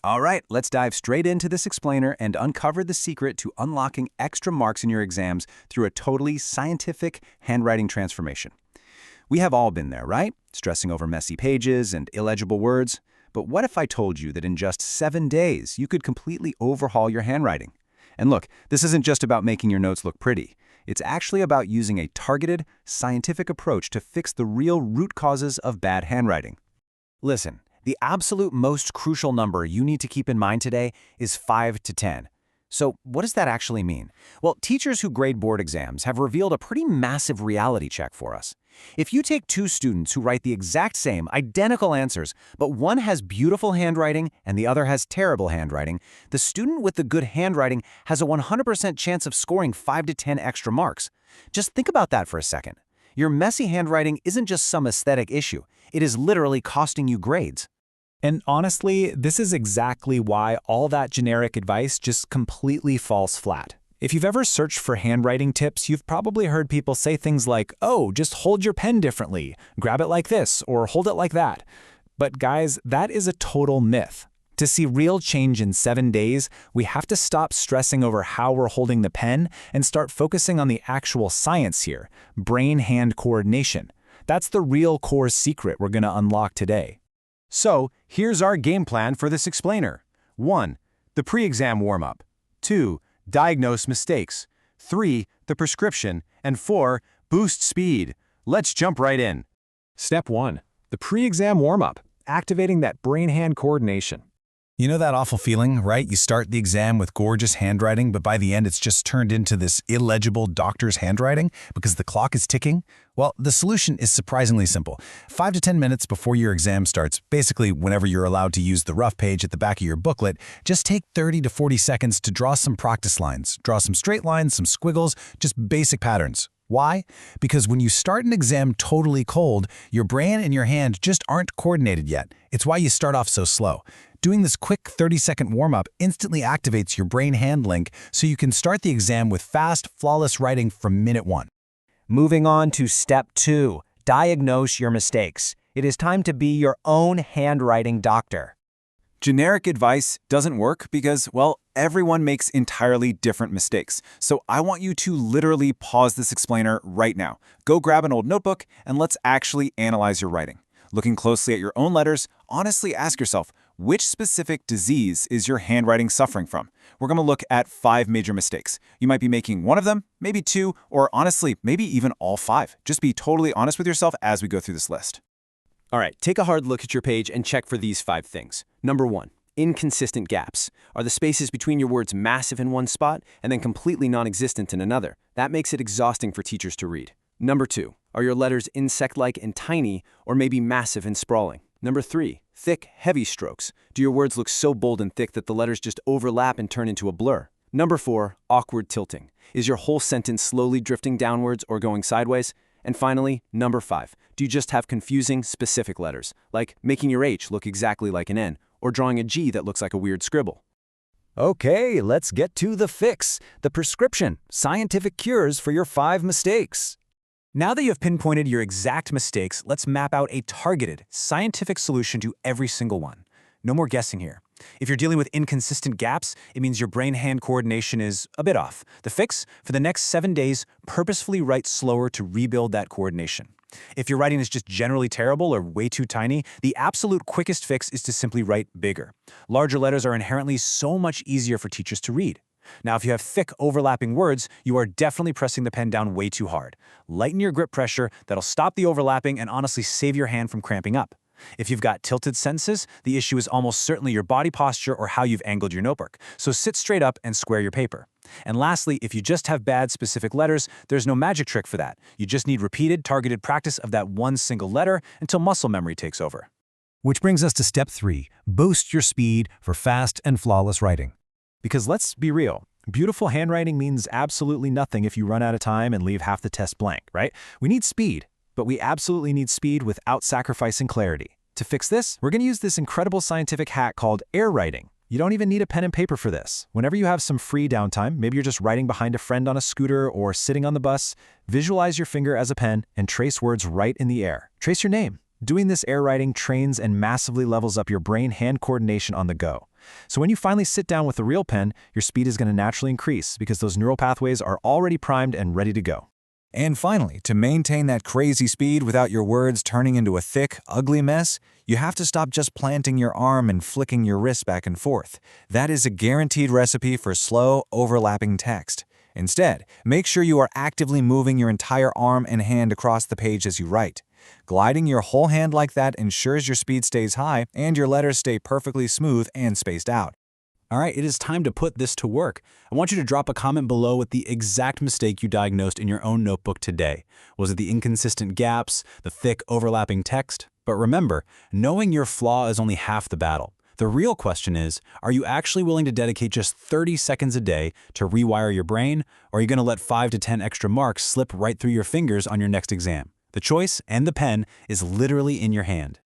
All right, let's dive straight into this explainer and uncover the secret to unlocking extra marks in your exams through a totally scientific handwriting transformation. We have all been there, right? Stressing over messy pages and illegible words. But what if I told you that in just 7 days, you could completely overhaul your handwriting? And look, this isn't just about making your notes look pretty. It's actually about using a targeted, scientific approach to fix the real root causes of bad handwriting. Listen, the absolute most crucial number you need to keep in mind today is 5 to 10. So what does that actually mean? Well, teachers who grade board exams have revealed a pretty massive reality check for us. If you take two students who write the exact same, identical answers, but one has beautiful handwriting and the other has terrible handwriting, the student with the good handwriting has a 100% chance of scoring 5 to 10 extra marks. Just think about that for a second. Your messy handwriting isn't just some aesthetic issue. It is literally costing you grades. And honestly, this is exactly why all that generic advice just completely falls flat. If you've ever searched for handwriting tips, you've probably heard people say things like, oh, just hold your pen differently, grab it like this, or hold it like that. But guys, that is a total myth. To see real change in 7 days, we have to stop stressing over how we're holding the pen and start focusing on the actual science here, brain-hand coordination. That's the real core secret we're going to unlock today. So, here's our game plan for this explainer. 1. The pre-exam warm-up. 2. Diagnose mistakes. 3. The prescription. And 4. Boost speed. Let's jump right in. Step 1. The pre-exam warm-up, activating that brain-hand coordination. You know that awful feeling, right? You start the exam with gorgeous handwriting, but by the end it's just turned into this illegible doctor's handwriting because the clock is ticking? Well, the solution is surprisingly simple. 5 to 10 minutes before your exam starts, basically whenever you're allowed to use the rough page at the back of your booklet, just take 30 to 40 seconds to draw some practice lines. Draw some straight lines, some squiggles, just basic patterns. Why? Because when you start an exam totally cold, your brain and your hand just aren't coordinated yet. It's why you start off so slow. Doing this quick 30-second warm-up instantly activates your brain-hand link so you can start the exam with fast, flawless writing from minute 1. Moving on to step 2, diagnose your mistakes. It is time to be your own handwriting doctor. Generic advice doesn't work because, well, everyone makes entirely different mistakes. So I want you to literally pause this explainer right now. Go grab an old notebook and let's actually analyze your writing. Looking closely at your own letters, honestly ask yourself, which specific disease is your handwriting suffering from? We're going to look at 5 major mistakes. You might be making one of them, maybe 2, or honestly, maybe even all 5. Just be totally honest with yourself as we go through this list. All right, take a hard look at your page and check for these 5 things. Number 1, inconsistent gaps. Are the spaces between your words massive in one spot and then completely non-existent in another? That makes it exhausting for teachers to read. Number 2, are your letters insect-like and tiny, or maybe massive and sprawling? Number 3, thick, heavy strokes. Do your words look so bold and thick that the letters just overlap and turn into a blur? Number 4, awkward tilting. Is your whole sentence slowly drifting downwards or going sideways? And finally, number 5, do you just have confusing, specific letters, like making your H look exactly like an N, or drawing a G that looks like a weird scribble? Okay, let's get to the fix, the prescription, scientific cures for your 5 mistakes. Now that you have pinpointed your exact mistakes, let's map out a targeted, scientific solution to every single one. No more guessing here. If you're dealing with inconsistent gaps, it means your brain-hand coordination is a bit off. The fix? For the next 7 days, purposefully write slower to rebuild that coordination. If your writing is just generally terrible or way too tiny, the absolute quickest fix is to simply write bigger. Larger letters are inherently so much easier for teachers to read. Now, if you have thick, overlapping words, you are definitely pressing the pen down way too hard. Lighten your grip pressure, that'll stop the overlapping and honestly save your hand from cramping up. If you've got tilted sentences, the issue is almost certainly your body posture or how you've angled your notebook. So sit straight up and square your paper. And lastly, if you just have bad specific letters, there's no magic trick for that. You just need repeated, targeted practice of that one single letter until muscle memory takes over. Which brings us to step 3, boost your speed for fast and flawless writing. Because let's be real, beautiful handwriting means absolutely nothing if you run out of time and leave half the test blank, right? We need speed, but we absolutely need speed without sacrificing clarity. To fix this, we're going to use this incredible scientific hack called air writing. You don't even need a pen and paper for this. Whenever you have some free downtime, maybe you're just riding behind a friend on a scooter or sitting on the bus, visualize your finger as a pen and trace words right in the air. Trace your name, Doing this air writing trains and massively levels up your brain-hand coordination on the go. So when you finally sit down with the real pen, your speed is going to naturally increase because those neural pathways are already primed and ready to go. And finally, to maintain that crazy speed without your words turning into a thick, ugly mess, you have to stop just planting your arm and flicking your wrist back and forth. That is a guaranteed recipe for slow, overlapping text. Instead, make sure you are actively moving your entire arm and hand across the page as you write. Gliding your whole hand like that ensures your speed stays high and your letters stay perfectly smooth and spaced out. All right, it is time to put this to work. I want you to drop a comment below with the exact mistake you diagnosed in your own notebook today. Was it the inconsistent gaps, the thick, overlapping text? But remember, knowing your flaw is only half the battle. The real question is, are you actually willing to dedicate just 30 seconds a day to rewire your brain, or are you going to let 5 to 10 extra marks slip right through your fingers on your next exam? The choice and the pen is literally in your hand.